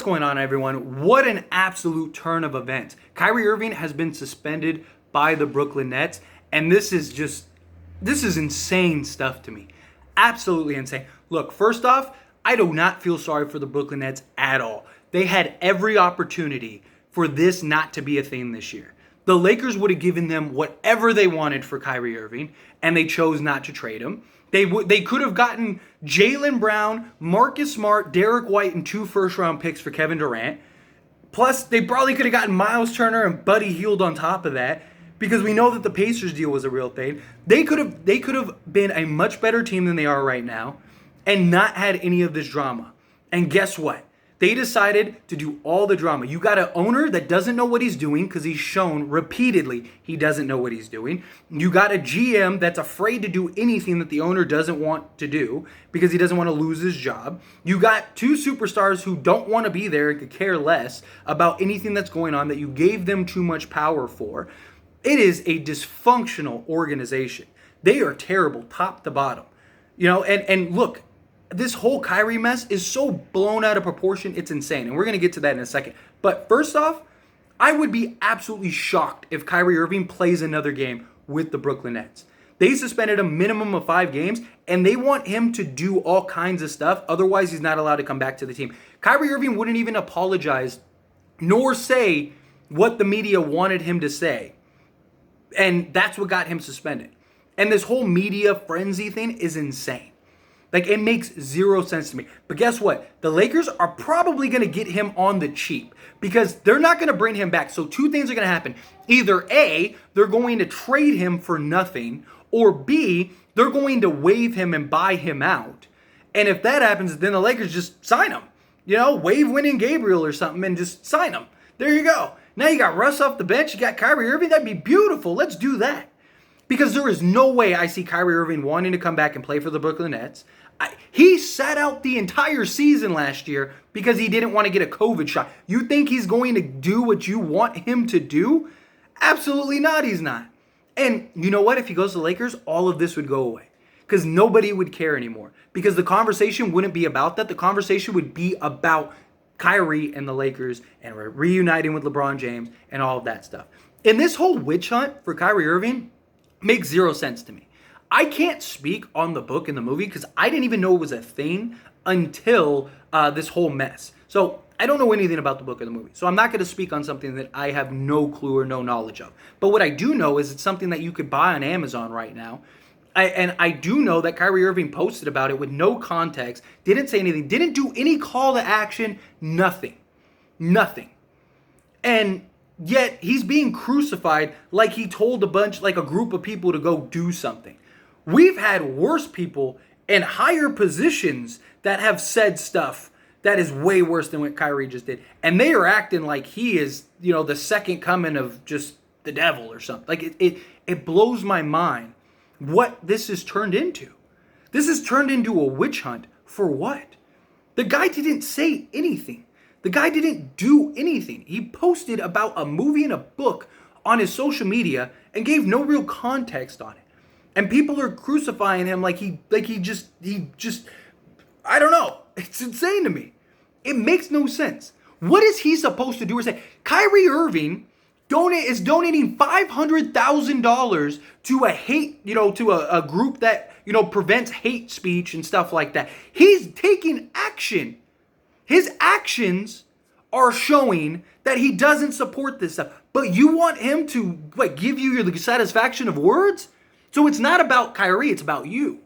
going on, everyone? What an absolute turn of events. Kyrie Irving has been suspended by the Brooklyn Nets, and this is insane stuff to me. Absolutely insane. Look, first off, I do not feel sorry for the Brooklyn Nets at all. They had every opportunity for this not to be a thing this year. The Lakers would have given them whatever they wanted for Kyrie Irving, and they chose not to trade him. They could have gotten Jaylen Brown, Marcus Smart, Derek White, and 2 first-round picks for Kevin Durant. Plus, they probably could have gotten Miles Turner and Buddy Hield on top of that, because we know that the Pacers deal was a real thing. They could have been a much better team than they are right now and not had any of this drama. And guess what? They decided to do all the drama. You got an owner that doesn't know what he's doing because he's shown repeatedly he doesn't know what he's doing. You got a GM that's afraid to do anything that the owner doesn't want to do because he doesn't want to lose his job. You got 2 superstars who don't want to be there and could care less about anything that's going on that you gave them too much power for. It is a dysfunctional organization. They are terrible, top to bottom. And look, this whole Kyrie mess is so blown out of proportion, it's insane. And we're going to get to that in a second. But first off, I would be absolutely shocked if Kyrie Irving plays another game with the Brooklyn Nets. They suspended a minimum of 5 games, and they want him to do all kinds of stuff. Otherwise, he's not allowed to come back to the team. Kyrie Irving wouldn't even apologize nor say what the media wanted him to say. And that's what got him suspended. And this whole media frenzy thing is insane. Like, it makes 0 sense to me. But guess what? The Lakers are probably going to get him on the cheap because they're not going to bring him back. So 2 things are going to happen. Either A, they're going to trade him for nothing, or B, they're going to waive him and buy him out. And if that happens, then the Lakers just sign him. Waive Winning Gabriel or something and just sign him. There you go. Now you got Russ off the bench. You got Kyrie Irving. That'd be beautiful. Let's do that. Because there is no way I see Kyrie Irving wanting to come back and play for the Brooklyn Nets. He sat out the entire season last year because he didn't want to get a COVID shot. You think he's going to do what you want him to do? Absolutely not, he's not. And you know what? If he goes to the Lakers, all of this would go away. Because nobody would care anymore. Because the conversation wouldn't be about that. The conversation would be about Kyrie and the Lakers and reuniting with LeBron James and all of that stuff. And this whole witch hunt for Kyrie Irving makes 0 sense to me. I can't speak on the book and the movie because I didn't even know it was a thing until this whole mess. So I don't know anything about the book or the movie. So I'm not going to speak on something that I have no clue or no knowledge of. But what I do know is it's something that you could buy on Amazon right now. I do know that Kyrie Irving posted about it with no context, didn't say anything, didn't do any call to action, nothing. And yet he's being crucified like he told a group of people to go do something. We've had worse people in higher positions that have said stuff that is way worse than what Kyrie just did. And they are acting like he is, the second coming of just the devil or something. Like it blows my mind what this has turned into. This has turned into a witch hunt for what? The guy didn't say anything. The guy didn't do anything. He posted about a movie and a book on his social media and gave no real context on it. And people are crucifying him like he just, I don't know. It's insane to me. It makes no sense. What is he supposed to do or say? Kyrie Irving is donating $500,000 to a group that, prevents hate speech and stuff like that. He's taking action. His actions are showing that he doesn't support this stuff. But you want him to give you the satisfaction of words? So it's not about Kyrie, it's about you.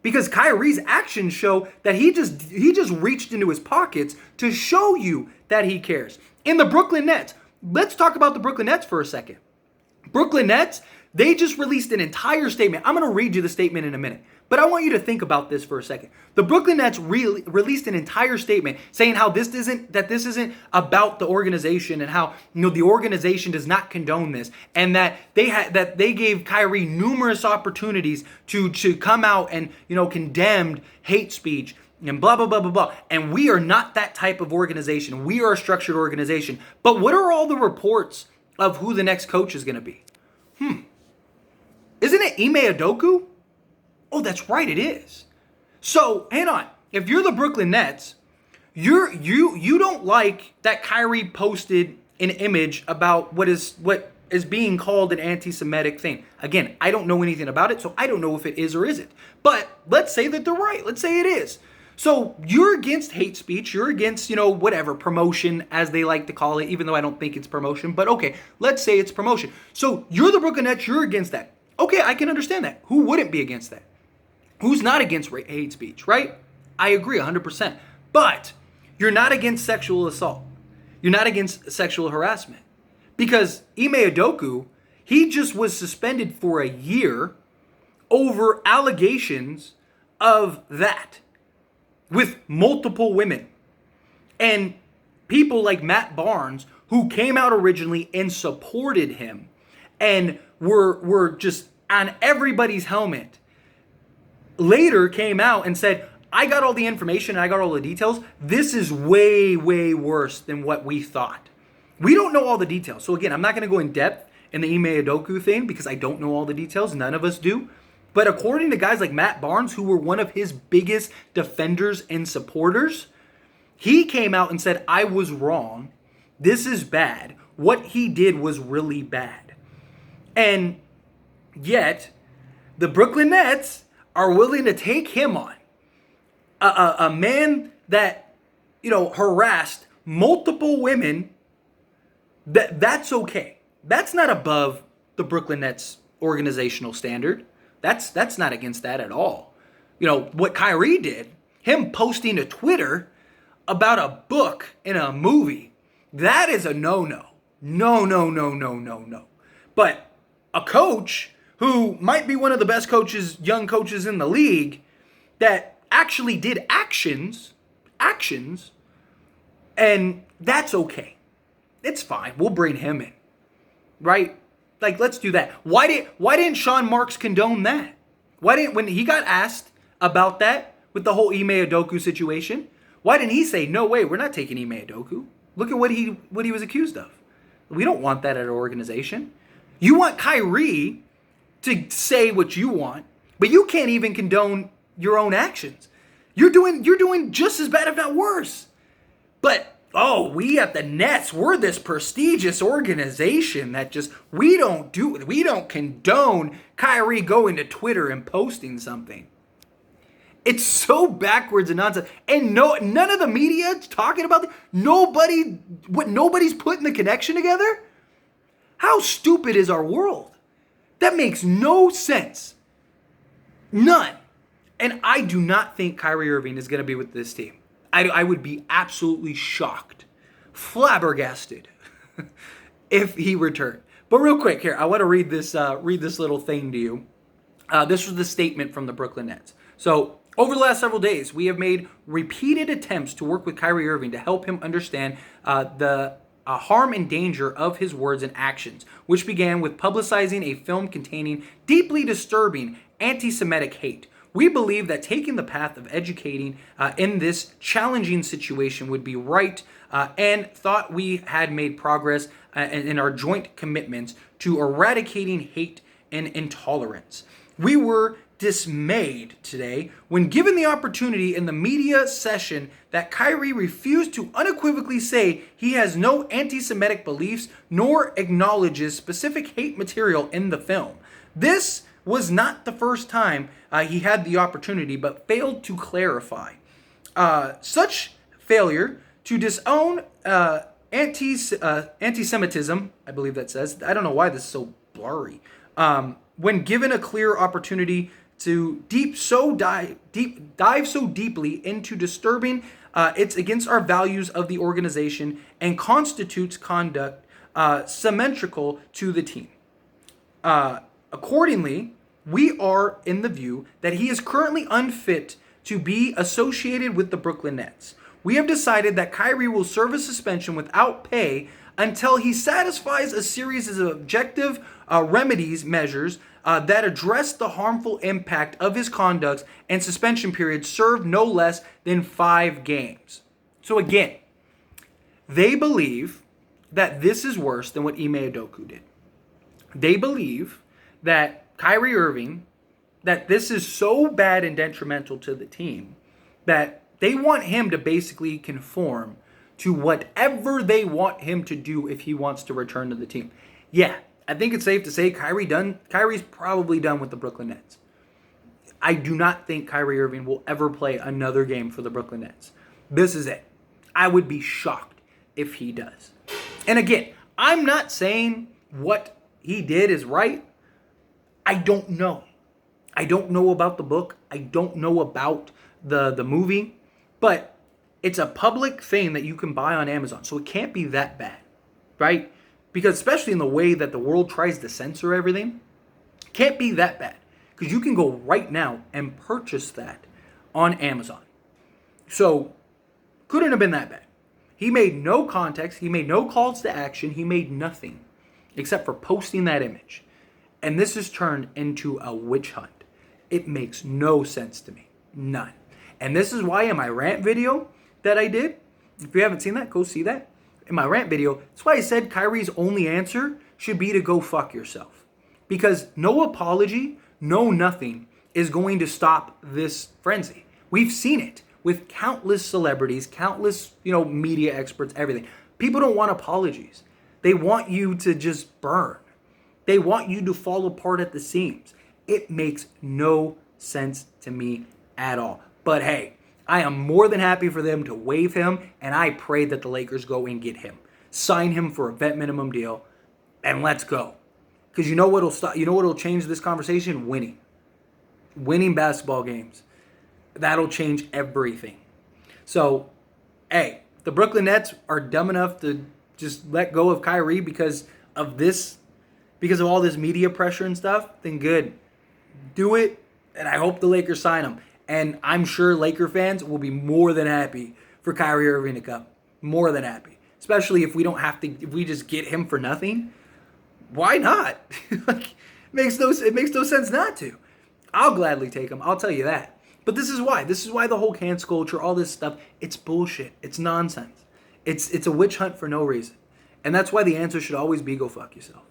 Because Kyrie's actions show that he just reached into his pockets to show you that he cares. In the Brooklyn Nets, let's talk about the Brooklyn Nets for a second. Brooklyn Nets, they just released an entire statement. I'm going to read you the statement in a minute. But I want you to think about this for a second. The Brooklyn Nets released an entire statement saying how this isn't about the organization and how the organization does not condone this, and that they gave Kyrie numerous opportunities to come out and condemned hate speech and blah blah blah blah blah. And we are not that type of organization. We are a structured organization. But what are all the reports of who the next coach is going to be? Isn't it Ime Udoka? Oh, that's right, it is. So, hang on. If you're the Brooklyn Nets, You don't like that Kyrie posted an image about what is being called an anti-Semitic thing. Again, I don't know anything about it, so I don't know if it is or isn't. But let's say that they're right. Let's say it is. So you're against hate speech. You're against, whatever, promotion, as they like to call it, even though I don't think it's promotion. But okay, let's say it's promotion. So you're the Brooklyn Nets. You're against that. Okay, I can understand that. Who wouldn't be against that? Who's not against hate speech, right? I agree 100%. But you're not against sexual assault. You're not against sexual harassment. Because Ime Udoka, he just was suspended for a year over allegations of that with multiple women. And people like Matt Barnes, who came out originally and supported him and were just on everybody's helmet, later came out and said, I got all the information, I got all the details. This is way, way worse than what we thought. We don't know all the details. So again, I'm not going to go in depth in the Ime Udoka thing because I don't know all the details. None of us do. But according to guys like Matt Barnes, who were one of his biggest defenders and supporters, he came out and said, I was wrong. This is bad. What he did was really bad. And yet, the Brooklyn Nets are willing to take him on. A man that, harassed multiple women, that's okay. That's not above the Brooklyn Nets organizational standard. That's not against that at all. What Kyrie did, him posting to Twitter about a book in a movie, that is a no-no. No. But a coach who might be one of the best young coaches in the league, that actually did actions, and that's okay. It's fine. We'll bring him in, right? Like, let's do that. Why didn't Sean Marks condone that? When he got asked about that with the whole Ime Udoka situation, why didn't he say, no way, we're not taking Ime Udoka? Look at what he was accused of. We don't want that at our organization. You want Kyrie to say what you want, but you can't even condone your own actions. You're doing just as bad, if not worse. But we at the Nets, we're this prestigious organization that we don't condone Kyrie going to Twitter and posting something. It's so backwards and nonsense. And none of the media is talking about it. Nobody's putting the connection together. How stupid is our world? That makes no sense. None. And I do not think Kyrie Irving is going to be with this team. I would be absolutely shocked, flabbergasted, if he returned. But real quick here, I want to read this little thing to you. This was the statement from the Brooklyn Nets. So, over the last several days, we have made repeated attempts to work with Kyrie Irving to help him understand the harm and danger of his words and actions, which began with publicizing a film containing deeply disturbing anti-Semitic hate. We believe that taking the path of educating in this challenging situation would be right, and thought we had made progress in our joint commitments to eradicating hate and intolerance. We were dismayed today when given the opportunity in the media session that Kyrie refused to unequivocally say he has no anti-Semitic beliefs nor acknowledges specific hate material in the film. This was not the first time he had the opportunity, but failed to clarify. Such failure to disown anti-Semitism, I believe that says, I don't know why this is so blurry, when given a clear opportunity to dive so deeply into disturbing, it's against our values of the organization and constitutes conduct symmetrical to the team. Accordingly, we are in the view that he is currently unfit to be associated with the Brooklyn Nets. We have decided that Kyrie will serve a suspension without pay until he satisfies a series of objective remedies measures that address the harmful impact of his conduct, and suspension periods served no less than 5 games. So again, they believe that this is worse than what Ime Udoka did. They believe that Kyrie Irving, that this is so bad and detrimental to the team that They want him to basically conform to whatever they want him to do if he wants to return to the team. Yeah, I think it's safe to say Kyrie's probably done with the Brooklyn Nets. I do not think Kyrie Irving will ever play another game for the Brooklyn Nets. This is it. I would be shocked if he does. And again, I'm not saying what he did is right. I don't know. I don't know about the book. I don't know about the movie. But it's a public thing that you can buy on Amazon. So it can't be that bad, right? Because especially in the way that the world tries to censor everything, it can't be that bad. Because you can go right now and purchase that on Amazon. So couldn't have been that bad. He made no context. He made no calls to action. He made nothing except for posting that image. And this has turned into a witch hunt. It makes no sense to me. None. And this is why in my rant video that I did, if you haven't seen that, go see that. In my rant video, that's why I said Kyrie's only answer should be to go fuck yourself. Because no apology, no nothing is going to stop this frenzy. We've seen it with countless celebrities, countless, media experts, everything. People don't want apologies. They want you to just burn. They want you to fall apart at the seams. It makes no sense to me at all. But hey, I am more than happy for them to waive him, and I pray that the Lakers go and get him. Sign him for a vet minimum deal, and let's go. Because you know what'll change this conversation? Winning. Winning basketball games. That'll change everything. So, hey, the Brooklyn Nets are dumb enough to just let go of Kyrie because of all this media pressure and stuff, then good. Do it, and I hope the Lakers sign him. And I'm sure Laker fans will be more than happy for Kyrie Irving to come. More than happy. Especially if we just get him for nothing. Why not? It makes no sense not to. I'll gladly take him. I'll tell you that. But this is why. This is why the whole cancel culture, all this stuff, it's bullshit. It's nonsense. It's a witch hunt for no reason. And that's why the answer should always be go fuck yourself.